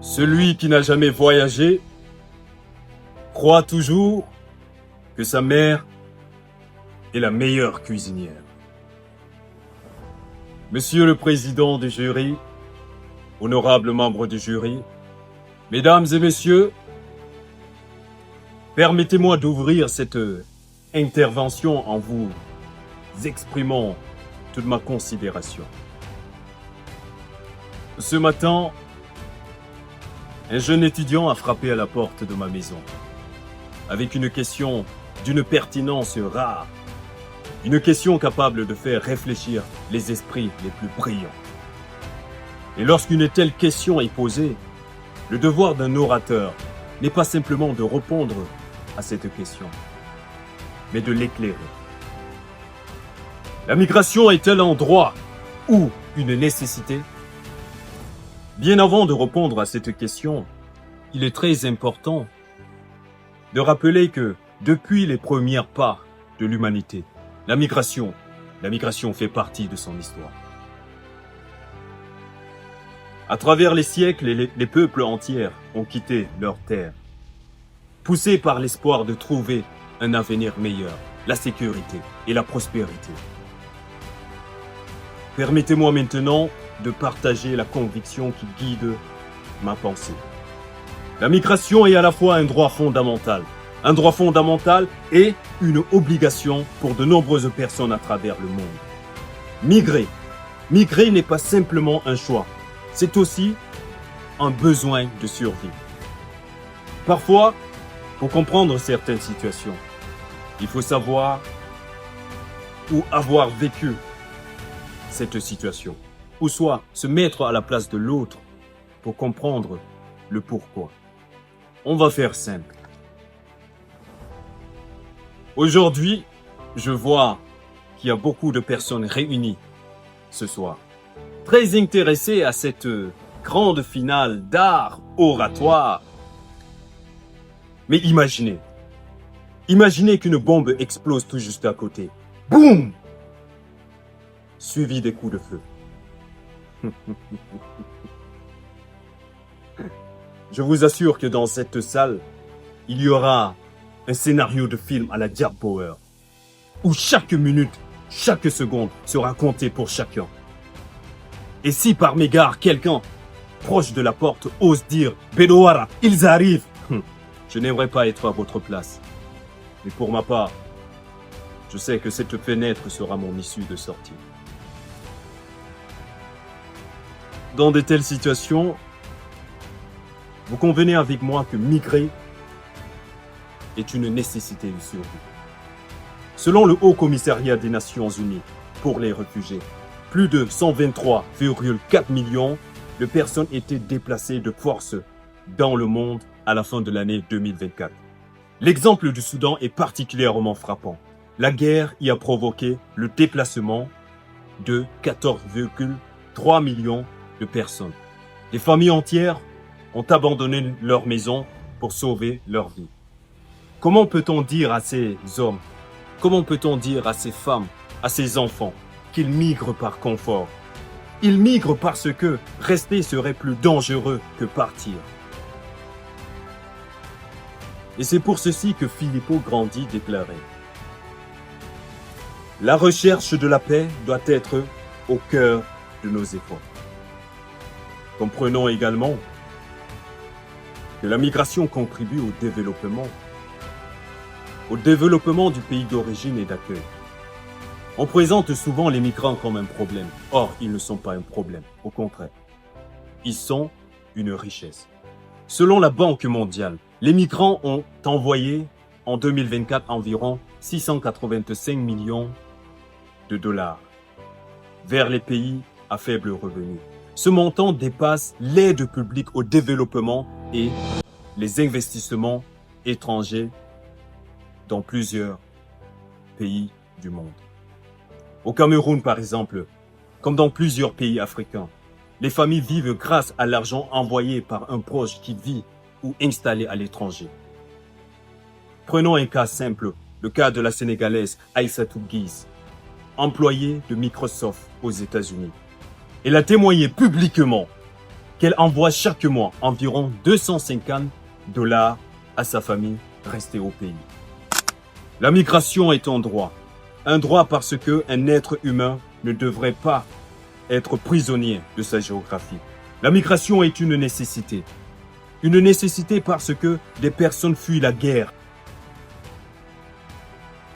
Celui qui n'a jamais voyagé croit toujours que sa mère est la meilleure cuisinière. Monsieur le président du jury, honorables membres du jury, mesdames et messieurs, permettez-moi d'ouvrir cette intervention en vous exprimant toute ma considération. Ce matin, un jeune étudiant a frappé à la porte de ma maison avec une question d'une pertinence rare, une question capable de faire réfléchir les esprits les plus brillants. Et lorsqu'une telle question est posée, le devoir d'un orateur n'est pas simplement de répondre à cette question, mais de l'éclairer. La migration est-elle un droit ou une nécessité? Bien avant de répondre à cette question, il est très important de rappeler que depuis les premiers pas de l'humanité, la migration fait partie de son histoire. À travers les siècles, les peuples entiers ont quitté leur terre, poussés par l'espoir de trouver un avenir meilleur, la sécurité et la prospérité. Permettez-moi maintenant de partager la conviction qui guide ma pensée. La migration est à la fois un droit fondamental et une obligation pour de nombreuses personnes à travers le monde. Migrer n'est pas simplement un choix, c'est aussi un besoin de survie. Parfois, pour comprendre certaines situations, il faut savoir ou avoir vécu cette situation, ou soit se mettre à la place de l'autre pour comprendre le pourquoi. On va faire simple. Aujourd'hui, je vois qu'il y a beaucoup de personnes réunies ce soir, très intéressées à cette grande finale d'art oratoire. Mais imaginez qu'une bombe explose tout juste à côté. Boum! Suivi des coups de feu. Je vous assure que dans cette salle, il y aura un scénario de film à la Jack Bauer, où chaque minute, chaque seconde sera comptée pour chacun. Et si par mégarde quelqu'un proche de la porte ose dire « Bedouara, ils arrivent !» Je n'aimerais pas être à votre place. Mais pour ma part, je sais que cette fenêtre sera mon issue de sortie. Dans de telles situations, vous convenez avec moi que migrer est une nécessité de survie. Selon le Haut Commissariat des Nations Unies pour les réfugiés, plus de 123,4 millions de personnes étaient déplacées de force dans le monde à la fin de l'année 2024. L'exemple du Soudan est particulièrement frappant. La guerre y a provoqué le déplacement de 14,3 millions de personnes. Des familles entières ont abandonné leur maison pour sauver leur vie. Comment peut-on dire à ces hommes, comment peut-on dire à ces femmes, à ces enfants qu'ils migrent par confort? Ils migrent parce que rester serait plus dangereux que partir. Et c'est pour ceci que Filippo Grandi déclarait: la recherche de la paix doit être au cœur de nos efforts. Comprenons également que la migration contribue au développement du pays d'origine et d'accueil. On présente souvent les migrants comme un problème. Or, ils ne sont pas un problème. Au contraire, ils sont une richesse. Selon la Banque mondiale, les migrants ont envoyé en 2024 environ 685 millions de dollars vers les pays à faible revenu. Ce montant dépasse l'aide publique au développement et les investissements étrangers dans plusieurs pays du monde. Au Cameroun, par exemple, comme dans plusieurs pays africains, les familles vivent grâce à l'argent envoyé par un proche qui vit ou installé à l'étranger. Prenons un cas simple, le cas de la Sénégalaise Aïssatou Guise, employée de Microsoft aux États-Unis. Elle a témoigné publiquement qu'elle envoie chaque mois environ 250 $ à sa famille restée au pays. La migration est un droit. Un droit parce qu'un être humain ne devrait pas être prisonnier de sa géographie. La migration est une nécessité. Une nécessité parce que des personnes fuient la guerre,